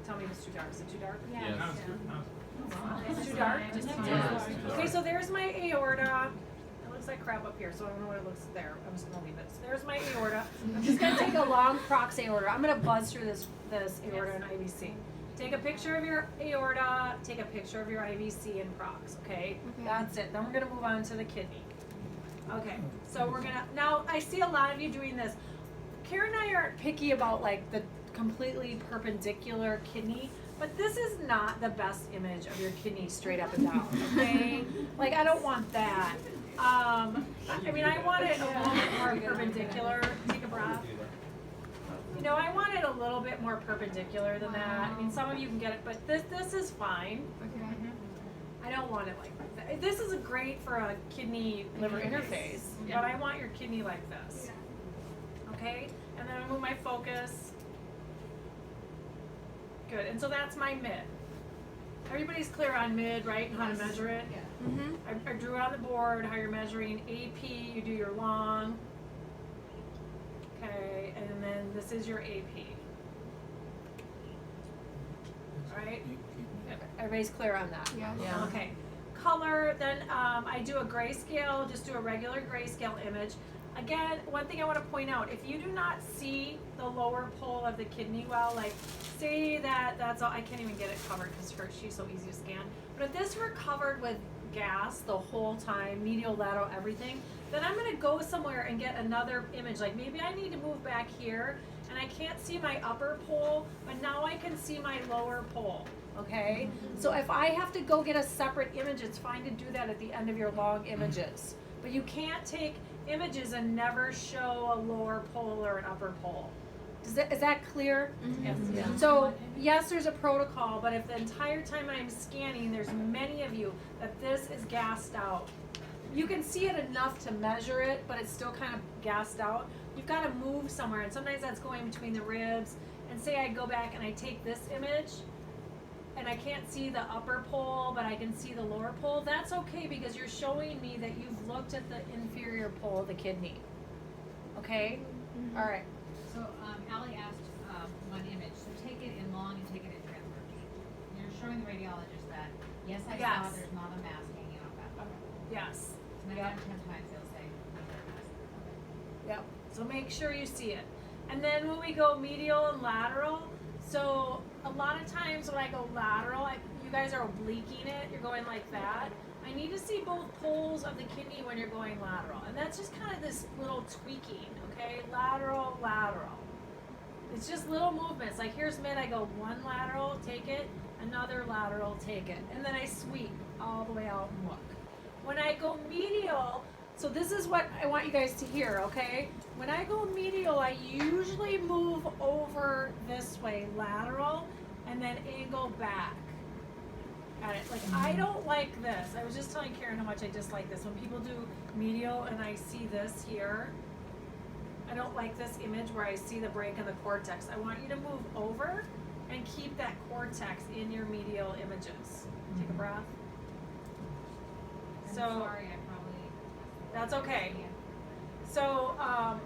tell me if it's too dark. Is it too dark? Yes. It's too dark? Yeah. Okay, so there's my aorta. It looks like crap up here, so I don't know what it looks there. I'm just gonna leave it. So there's my aorta. I'm just gonna take a long prox aorta. I'm gonna buzz through this aorta and IVC. Take a picture of your aorta, take a picture of your IVC and prox, okay? That's it. Then we're gonna move on to the kidney. Okay, so we're gonna, now I see a lot of you doing this. Karen and I aren't picky about like the completely perpendicular kidney, but this is not the best image of your kidney straight up and down, okay? Like I don't want that. I mean, I want it a little bit more perpendicular. Take a breath. You know, I want it a little bit more perpendicular than that. I mean, some of you can get it, but this is fine. I don't want it like that. This is great for a kidney liver interface, but I want your kidney like this. Okay? And then I move my focus. Good. And so that's my mid. Everybody's clear on mid, right? And how to measure it? I drew on the board how you're measuring AP, you do your long. Okay, and then this is your AP. Alright? Everybody's clear on that? Yeah. Okay. Color, then I do a grayscale, just do a regular grayscale image. Again, one thing I want to point out, if you do not see the lower pole of the kidney well, like say that that's all, I can't even get it covered because she's so easy to scan. But if this were covered with gas the whole time, medial, lateral, everything, then I'm going to go somewhere and get another image. Like maybe I need to move back here and I can't see my upper pole, but now I can see my lower pole. Okay? So if I have to go get a separate image, it's fine to do that at the end of your long images. But you can't take images and never show a lower pole or an upper pole. Is that clear? Yes. Yeah. So yes, there's a protocol, but if the entire time I'm scanning, there's many of you that this is gassed out. You can see it enough to measure it, but it's still kind of gassed out. You've got to move somewhere, and sometimes that's going between the ribs. And say I go back and I take this image, and I can't see the upper pole, but I can see the lower pole. That's okay because you're showing me that you've looked at the inferior pole of the kidney. Okay? All right. So Allie asked one image. So take it in long and take it in transverse. You're showing the radiologist that yes, I saw Yes. there's not a mass hanging off that. Yes. So 9 out of 10 times they'll say no mass. Yep. So make sure you see it. And then when we go medial and lateral, so a lot of times when I go lateral, you guys are obliquing it, you're going like that. I need to see both poles of the kidney when you're going lateral. And that's just kind of this little tweaking, okay? Lateral, lateral. It's just little movements. Like here's mid, I go one lateral, take it, another lateral, take it. And then I sweep all the way out and look. When I go medial, so this is what I want you guys to hear, okay? When I go medial, I usually move over this way, lateral, and then angle back. Got it? Like, I don't like this. I was just telling Karen how much I dislike this. When people do medial and I see this here, I don't like this image where I see the break in the cortex. I want you to move over and keep that cortex in your medial images. Take a breath. I'm So, sorry, I probably. that's okay. So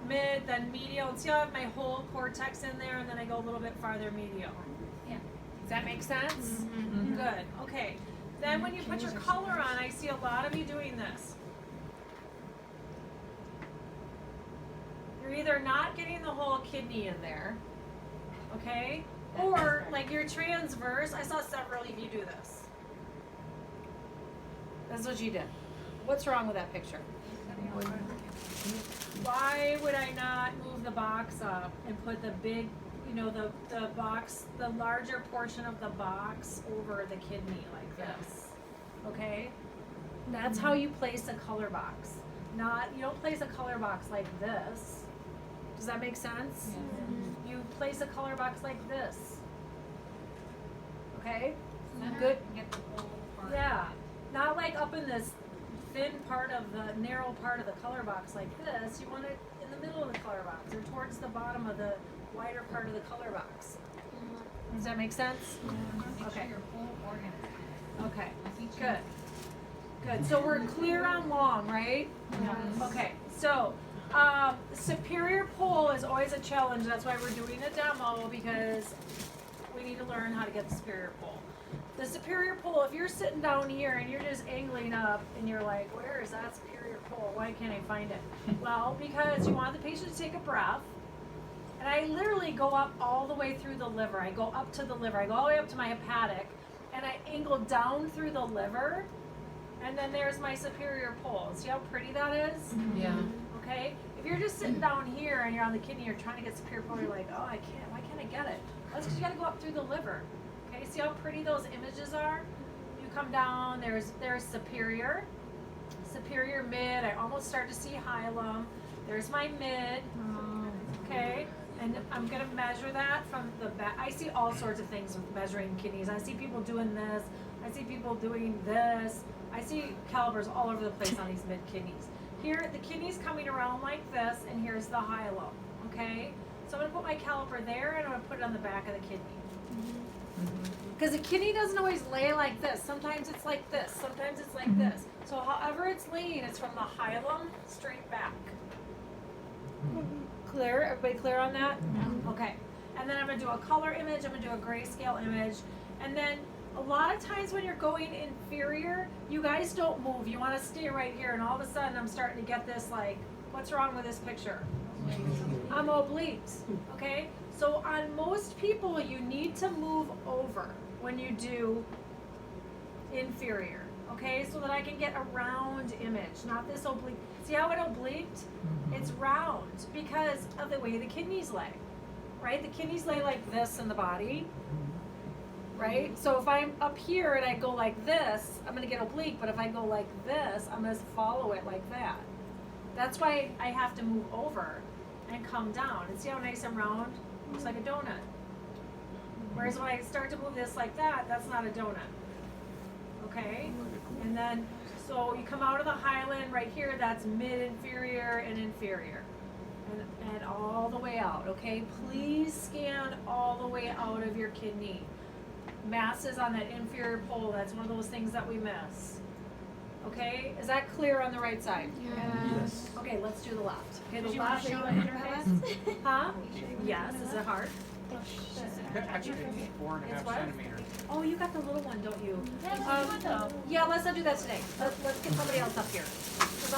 mid, then medial, and see how I have my whole cortex in there, and then I go a little bit farther medial. Yeah. Does that make sense? Good, okay. Then when you put your color on, I see a lot of you doing this. You're either not getting the whole kidney in there, okay? Or like your transverse, I saw several of you do this. That's what you did. What's wrong with that picture? Why would I not move the box up and put the big, you know, the box, the larger portion of the box over the kidney like this? Okay? That's how you place a color box. You don't place a color box like this. Does that make sense? You place a color box like this. Okay? Good. Get the whole part. Yeah. Not like up in this thin part of the narrow part of the color box like this. You want it in the middle of the color box or towards the bottom of the wider part of the color box. Does that make sense? Make Okay. sure your whole organ is in Okay. it. Each Good. Good. So we're clear on long, right? Okay. So superior pole is always a challenge. That's why we're doing a demo, because we need to learn how to get the superior pull. The superior pull, if you're sitting down here and you're just angling up and you're like, where is that superior pull? Why can't I find it? Well, because you want the patient to take a breath. And I literally go up all the way through the liver. I go up to the liver. I go all the way up to my hepatic. And I angle down through the liver. And then there's my superior pull. See how pretty that is? Yeah. Okay? If you're just sitting down here and you're on the kidney, you're trying to get superior pull, you're like, oh, I can't. Why can't I get it? That's because you got to go up through the liver. Okay? See how pretty those images are? You come down, there's superior, superior mid. I almost start to see hilum. There's my mid. Okay? And I'm going to measure that from the back. I see all sorts of things with measuring kidneys. I see people doing this. I see people doing this. I see calipers all over the place on these mid kidneys. Here, the kidney's coming around like this, and here's the hilum. Okay? So I'm going to put my caliper there, and I'm going to put it on the back of the kidney. Because the kidney doesn't always lay like this. Sometimes it's like this. Sometimes it's like this. So however it's laying, it's from the hilum straight back. Clear? Everybody clear on that? Okay. And then I'm going to do a color image. I'm going to do a grayscale image. And then a lot of times when you're going inferior, you guys don't move. You want to stay right here. And all of a sudden I'm starting to get this like, what's wrong with this picture? I'm obliques. Okay? So on most people, you need to move over when you do inferior. Okay? So that I can get a round image, not this oblique. See how it obliqued? It's round because of the way the kidneys lay. Right? The kidneys lay like this in the body. Right? So if I'm up here and I go like this, I'm going to get oblique, but if I go like this, I'm going to follow it like that. That's why I have to move over and come down. And see how nice and round? Looks like a donut. Whereas when I start to move this like that, that's not a donut. Okay? And then, so you come out of the hyaline right here, that's mid-inferior and inferior. And all the way out, okay? Please scan all the way out of your kidney. Masses on that inferior pole, that's one of those things that we miss. Okay? Is that clear on the right side? Yes. Okay, let's do the left. Okay, the Did you want left. to show an interface? Huh? Yes, is it hard? Actually, it's 4.5 It's what? centimeters. Oh, you got the little one, don't you? Yeah, let's do it though. Yeah, let's not do that today. Let's get somebody else up here.